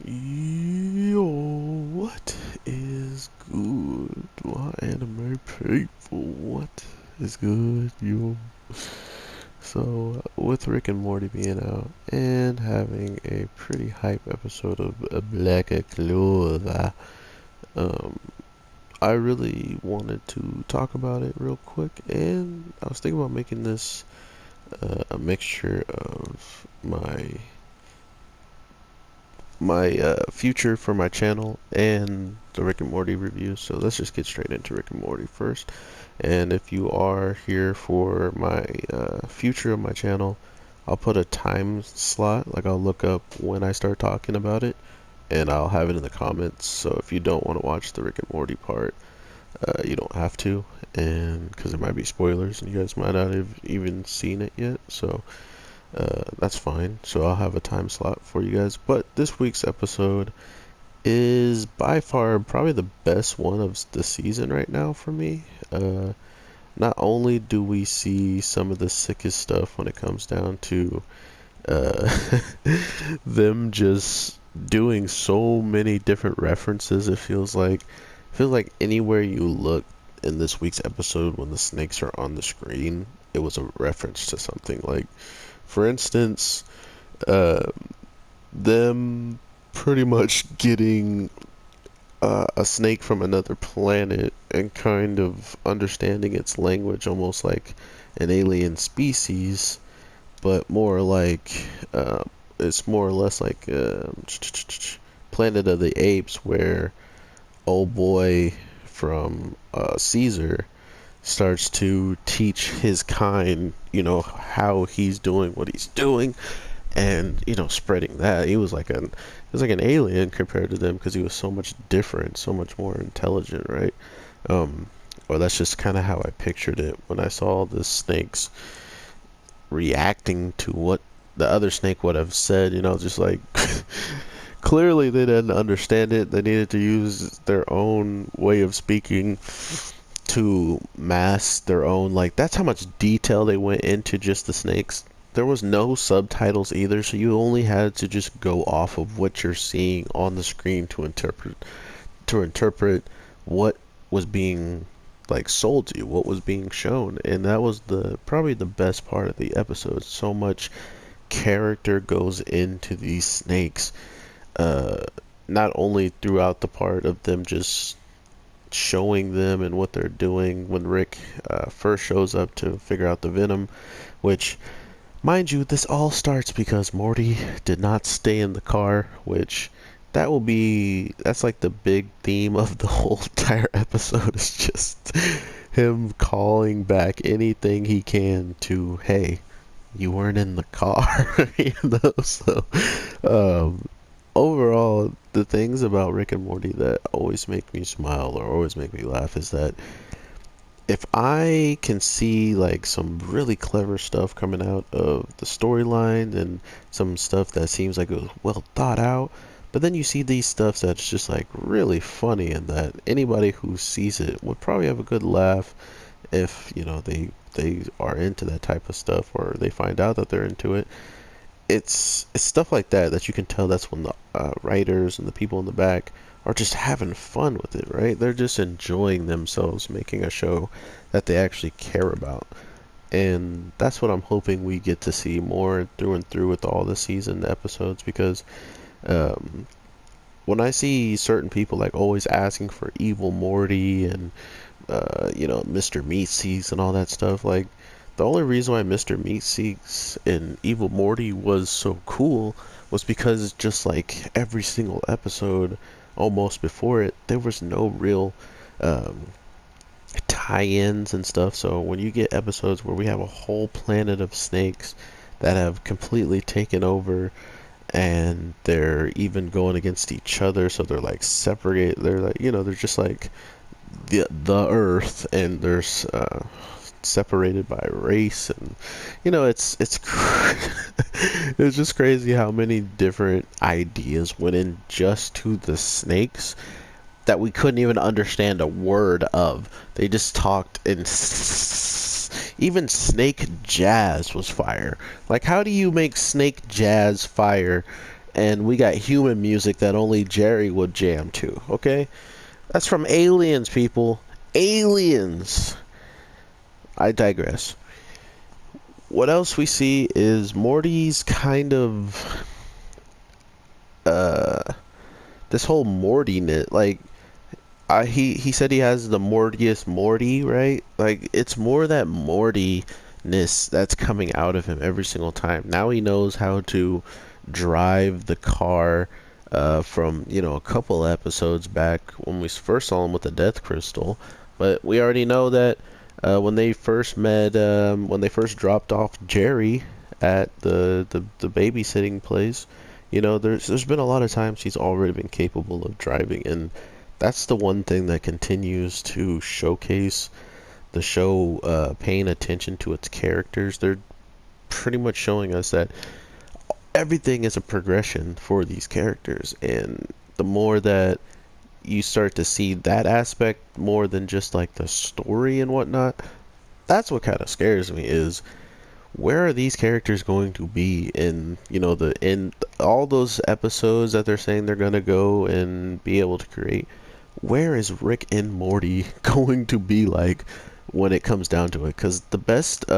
Yo, what is good? My anime people, what is good, yo? So, with Rick and Morty being out and having a pretty hype episode of Black Clover, um, I really wanted to talk about it real quick, and I was thinking about making this a mixture of my future for my channel and the Rick and Morty review. So let's just get straight into Rick and Morty first. And if you are here for my future of my channel, I'll put a time slot. Like I'll look up when I start talking about it, and I'll have it in the comments. So if you don't want to watch the Rick and Morty part, you don't have to, and because there might be spoilers, and you guys might not have even seen it yet. So that's fine. So I'll have a time slot for you guys. But this week's episode is by far probably the best one of the season right now for me. Not only do we see some of the sickest stuff when it comes down to uh, them just doing so many different references. It feels like anywhere you look in this week's episode when the snakes are on the screen, it was a reference to something. Like, for instance, uh, them pretty much getting a snake from another planet and kind of understanding its language almost like an alien species, but more like it's more or less like Planet of the Apes, where old boy from Caesar starts to teach his kind, how he's doing what he's doing, and spreading that. He was like an alien compared to them because he was so much different, so much more intelligent, right? Um, or that's just kind of how I pictured it when I saw the snakes reacting to what the other snake would have said. Just like clearly they didn't understand it. They needed to use their own way of speaking to mask their own, like, that's how much detail they went into just the snakes. There was no subtitles either, so you only had to just go off of what you're seeing on the screen to interpret what was being, like, sold to you, what was being shown. And that was the probably the best part of the episode. So much character goes into these snakes, uh not only throughout the part of them just showing them and what they're doing when Rick first shows up to figure out the venom, which, mind you, this all starts because Morty did not stay in the car, which that's like the big theme of the whole entire episode, is just him calling back anything he can to, hey, you weren't in the car, so um, overall, the things about Rick and Morty that always make me smile or always make me laugh is that if I can see like some really clever stuff coming out of the storyline and some stuff that seems like it was well thought out, but then you see these stuff that's just like really funny and that anybody who sees it would probably have a good laugh if, they are into that type of stuff or they find out that they're into it. It's stuff like that you can tell that's when the writers and the people in the back are just having fun with it, right? They're just enjoying themselves making a show that they actually care about. And that's what I'm hoping we get to see more through and through with all the season episodes, because um, when I see certain people like always asking for Evil Morty and Mr. Meatseeks and all that stuff, like, the only reason why Mr. Meatseeks and Evil Morty was so cool was because just like every single episode almost before it, there was no real um, tie-ins and stuff. So when you get episodes where we have a whole planet of snakes that have completely taken over and they're even going against each other, so they're like separate, they're like, they're just like the Earth, and there's separated by race, and it's it's just crazy how many different ideas went in just to the snakes that we couldn't even understand a word of. They just talked, and even snake jazz was fire. Like, how do you make snake jazz fire and we got human music that only Jerry would jam to. Okay, that's from Aliens, people. Aliens. I digress. What else we see is Morty's kind of uh this whole Mortiness, like he said he has the Mortiest Morty, right? Like it's more that Mortiness that's coming out of him every single time. Now he knows how to drive the car from, a couple episodes back when we first saw him with the Death Crystal. But we already know that when they first met, when they first dropped off Jerry at the babysitting place, there's been a lot of times he's already been capable of driving, and that's the one thing that continues to showcase the show, paying attention to its characters. They're pretty much showing us that everything is a progression for these characters, and the more that you start to see that aspect more than just like the story and whatnot, that's what kind of scares me, is where are these characters going to be in, in all those episodes that they're saying they're going to go and be able to create. Where is Rick and Morty going to be like when it comes down to it? Because the best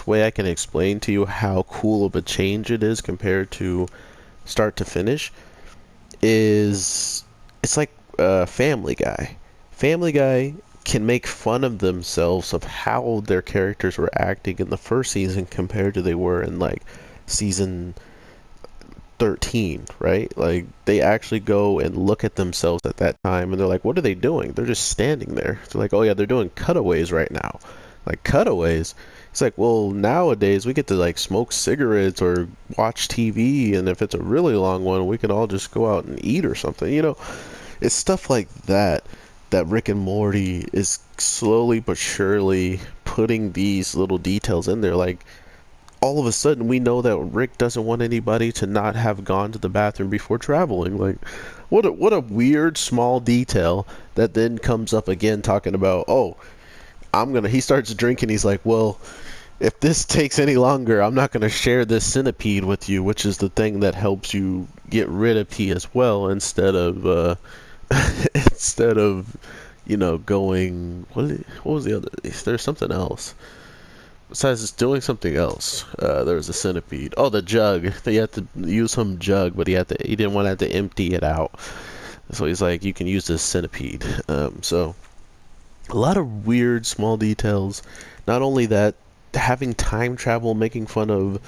way I can explain to you how cool of a change it is compared to start to finish is it's like Family Guy. Family Guy can make fun of themselves of how their characters were acting in the first season compared to they were in like season 13, right? Like they actually go and look at themselves at that time and they're like, what are they doing? They're just standing there. They're like, oh yeah, they're doing cutaways right now. Like cutaways. It's like, well, nowadays we get to like smoke cigarettes or watch TV, and if it's a really long one, we can all just go out and eat or something. It's stuff like that that Rick and Morty is slowly but surely putting these little details in there. Like all of a sudden we know that Rick doesn't want anybody to not have gone to the bathroom before traveling. Like what a weird small detail that then comes up again talking about, oh, he starts drinking, he's like, well, if this takes any longer, I'm not gonna share this centipede with you, which is the thing that helps you get rid of pee as well, instead of instead of going, what was the other, there's something else besides just doing something else. There was a centipede. Oh, the jug. They had to use some jug, but he didn't want to have to empty it out. So he's like, you can use this centipede. So a lot of weird small details. Not only that, having time travel, making fun of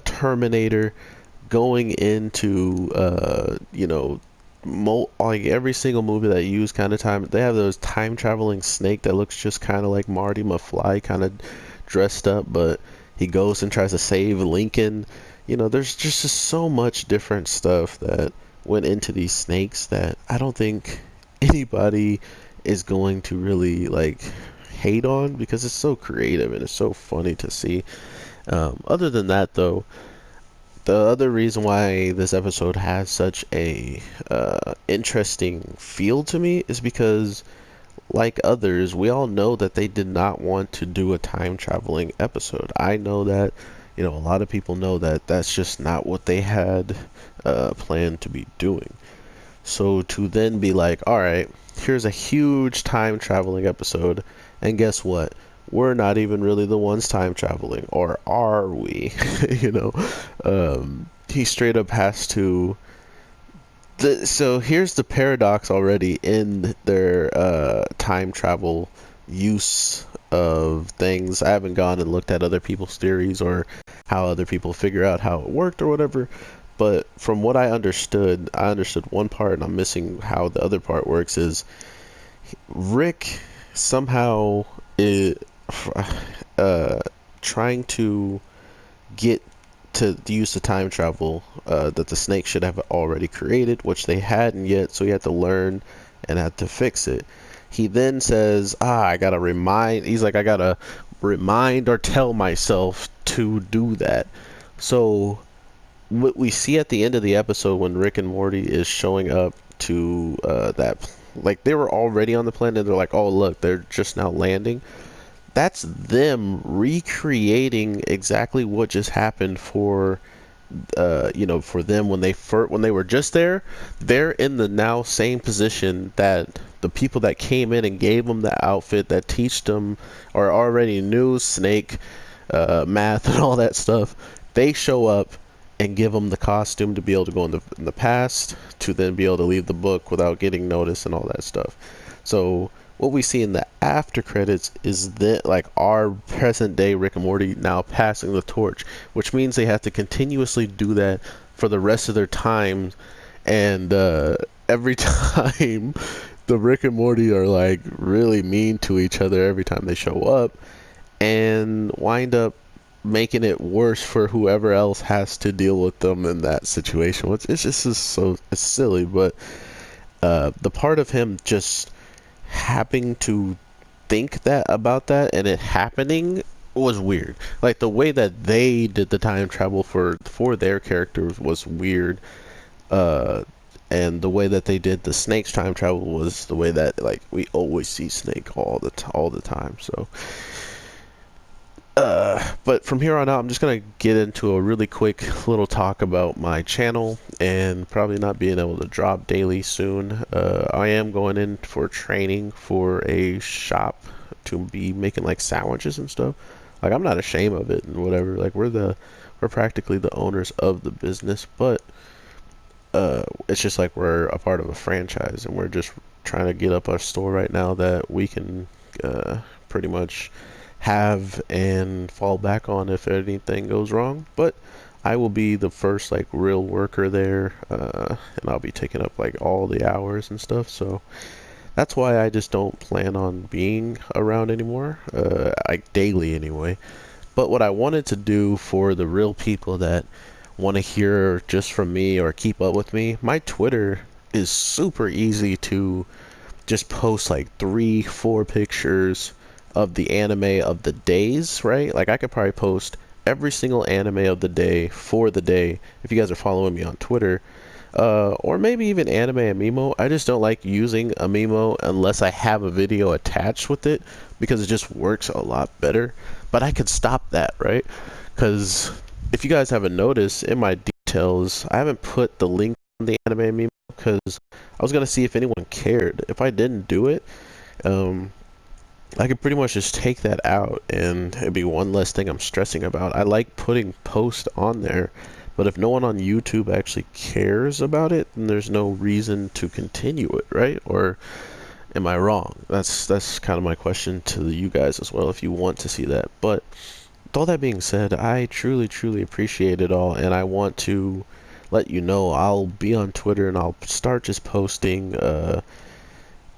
Terminator, going into like every single movie that use kind of time. They have those time traveling snake that looks just kind of like Marty McFly, kind of dressed up, but he goes and tries to save Lincoln. There's just so much different stuff that went into these snakes that I don't think anybody is going to really like hate on, because it's so creative and it's so funny to see. Other than that, though, the other reason why this episode has such a interesting feel to me is because, like others, we all know that they did not want to do a time traveling episode. I know that, a lot of people know that that's just not what they had planned to be doing. So to then be like, all right, here's a huge time traveling episode, and guess what? We're not even really the ones time traveling, or are we? He straight up has to. So here's the paradox already in their time travel use of things. I haven't gone and looked at other people's theories or how other people figure out how it worked or whatever. But from what I understood one part, and I'm missing how the other part works. Is Rick somehow is trying to get to use the time travel that the snake should have already created, which they hadn't yet, so he had to learn and had to fix it. He then says, I gotta remind or tell myself to do that. So what we see at the end of the episode when Rick and Morty is showing up to that, like they were already on the planet, and they're like, oh look, they're just now landing. That's them recreating exactly what just happened for you know, for them when they were just there, they're in the now same position that the people that came in and gave them the outfit that teach them or already knew Snake, math and all that stuff. They show up and give them the costume to be able to go in the past to then be able to leave the book without getting noticed and all that stuff. So what we see in the after credits is that like our present day Rick and Morty now passing the torch, which means they have to continuously do that for the rest of their time. And every time the Rick and Morty are like really mean to each other every time they show up, and wind up making it worse for whoever else has to deal with them in that situation. Which it's just is so it's silly, but the part of him just having to think that about that and it happening was weird. Like the way that they did the time travel for their characters was weird. Uh, and the way that they did the Snake's time travel was the way that like we always see Snake all the time. So but from here on out, I'm just gonna get into a really quick little talk about my channel and probably not being able to drop daily soon. I am going in for training for a shop to be making like sandwiches and stuff. Like I'm not ashamed of it and whatever. Like we're practically the owners of the business, but it's just like we're a part of a franchise and we're just trying to get up our store right now that we can pretty much have and fall back on if anything goes wrong. But I will be the first like real worker there, and I'll be taking up like all the hours and stuff. So that's why I just don't plan on being around anymore, like daily anyway. But what I wanted to do for the real people that want to hear just from me or keep up with me, my Twitter is super easy to just post like 3-4 pictures of the anime of the days, right? Like I could probably post every single anime of the day for the day if you guys are following me on Twitter. Or maybe even anime and Mimo. I just don't like using a Mimo unless I have a video attached with it because it just works a lot better. But I could stop that, right? Because if you guys haven't noticed, in my details, I haven't put the link on the anime Mimo because I was gonna see if anyone cared. If I didn't do it, I could pretty much just take that out and it'd be one less thing I'm stressing about. I like putting posts on there, but if no one on YouTube actually cares about it, then there's no reason to continue it, right? Or am I wrong? That's kind of my question to you guys as well if you want to see that. But with all that being said, I truly appreciate it all, and I want to let you know I'll be on Twitter and I'll start just posting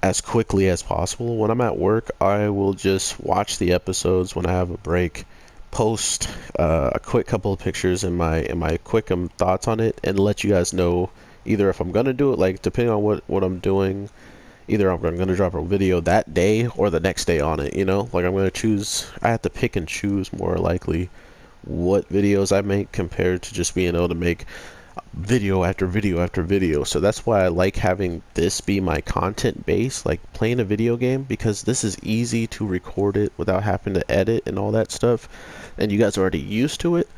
as quickly as possible. When I'm at work, I will just watch the episodes when I have a break, post a quick couple of pictures and my quick thoughts on it, and let you guys know either if I'm gonna do it, like depending on what I'm doing, either I'm gonna drop a video that day or the next day on it. You know, like I'm gonna choose. I have to pick and choose more likely what videos I make compared to just being able to make video after video after video. So that's why I like having this be my content base, like playing a video game, because this is easy to record it without having to edit and all that stuff, and you guys are already used to it.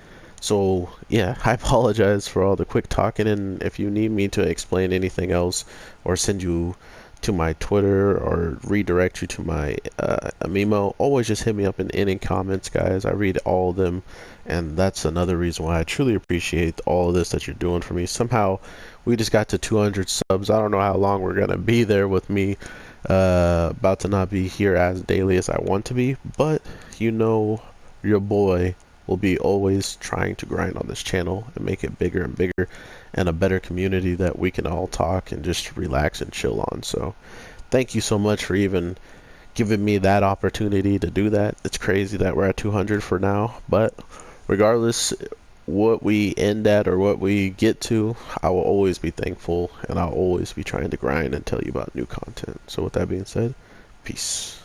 So yeah, I apologize for all the quick talking, and if you need me to explain anything else or send you to my Twitter or redirect you to my Amimo, always just hit me up in any comments, guys. I read all of them, and that's another reason why I truly appreciate all of this that you're doing for me. Somehow we just got to 200 subs. I don't know how long we're gonna be there with me about to not be here as daily as I want to be, but you know, your boy will be always trying to grind on this channel and make it bigger and bigger, and a better community that we can all talk and just relax and chill on. So thank you so much for even giving me that opportunity to do that. It's crazy that we're at 200 for now, but regardless what we end at or what we get to, I will always be thankful, and I'll always be trying to grind and tell you about new content. So with that being said, peace.